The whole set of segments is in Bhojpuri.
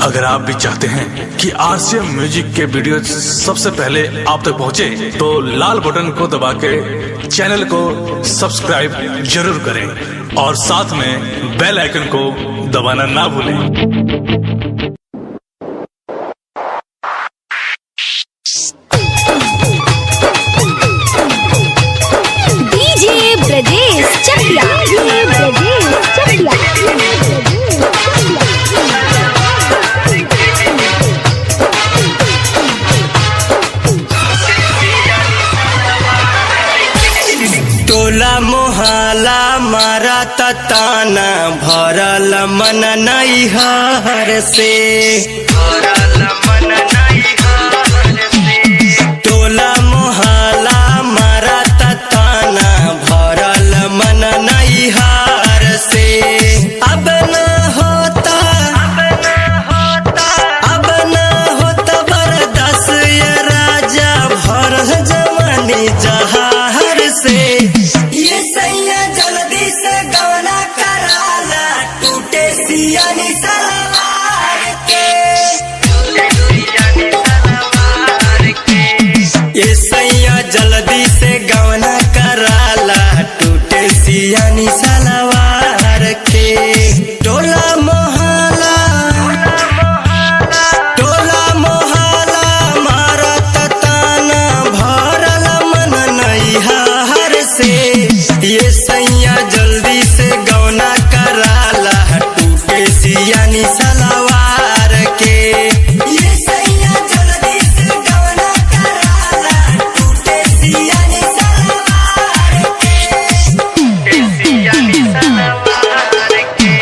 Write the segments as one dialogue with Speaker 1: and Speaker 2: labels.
Speaker 1: अगर आप भी चाहते हैं कि आरसीएम म्यूजिक के वीडियो सबसे पहले आप तक पहुंचे, तो लाल बटन को दबा के चैनल को सब्सक्राइब जरूर करें और साथ में बेल आइकन को दबाना ना भूलें।
Speaker 2: ब्रजेश चकिया
Speaker 3: टोला मोहल्ला मारा ताना भरल मन नैहर से, टोला मोहल्ला मारा ताना भरल मन नैहर से। अब न होता बरदस ये राजा भर जवानी जहार से। ये सैया जल्दी से गाना कराला, टूटे सियानी सलवार के। ये सैया जल्दी से गाना कराला, टूटे सियानी सलवार के। टोला मोहल्ला मारत ताना भरल मन नैहर से। ये सैया जल्दी से गौना कराला, टूटे सियानी सलवार के। ये सैया जल्दी से गौना कराला, टूटे सियानी सलवार के। सियानी सलवार के।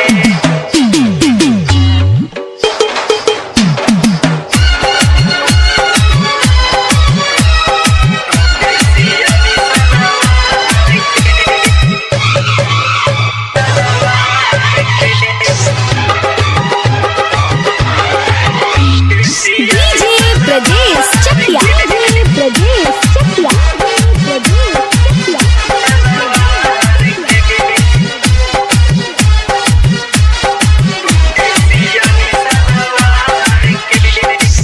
Speaker 2: ब्रजेश चकिया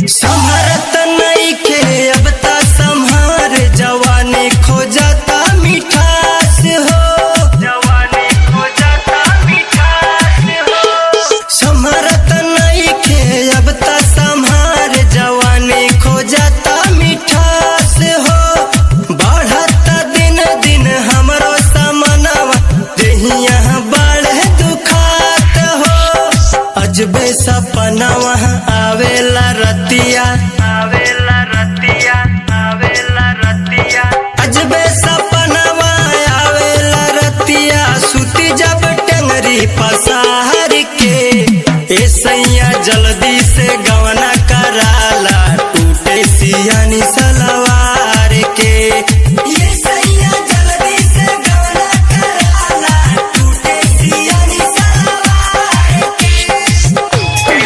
Speaker 3: संभरत नइखे अब ता संभार, जवानी खोजता मिठास हो, जवानी खोजता मिठास हो। संभरत नइखे अब ता संभार, जवानी खोजता मिठास हो। बढ़त दिन दिन हमरो समनवा, देहिया बढ़े दुखात हो। अजबे सपनवा आवेला रतिया, अजबे सपनवा आवेला रतिया, सुती जब टंगरी पसार के। ए सैया जल्दी से गवना कराला, टूटे सियानी सलवार के। ये सैया जल्दी से गवना कराला, टूटे सियानी सलवार के।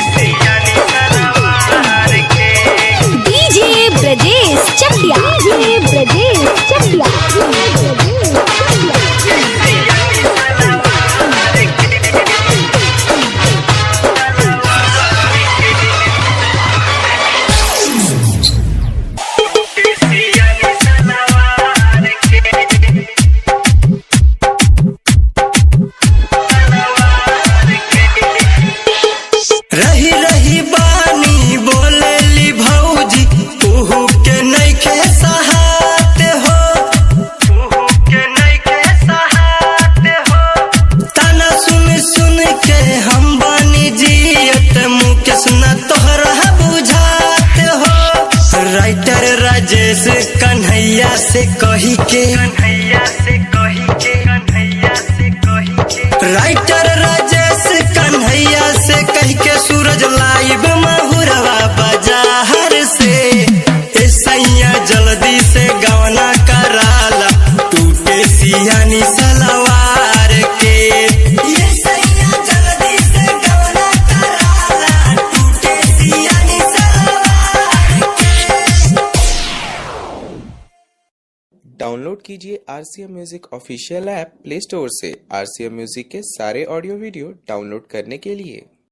Speaker 3: सियानी सलवार के।
Speaker 2: डीजे ब्रजेश चकिया
Speaker 3: रही रही बानी बोलेली भौजी, उहू के नइखे सहात हो, ताना सुन सुन के हम बानी जियत, मुकेश न तोहरा बुझात हो। राइटर राजेश कन्हैया से कही के, राइटर राजेश कन्हैया से कह के, सूरज लाइव महुरवा बाजार से। ए सैया जल्दी से गवना कराला, टूटे सियानी सलवार के। ये सैया जल्दी से गवना कराला, टूटे सियानी सलवार के।
Speaker 4: डाउनलोड कीजिए RCM music official app play store से। आरसीएम म्यूजिक के सारे ऑडियो वीडियो डाउनलोड करने के लिए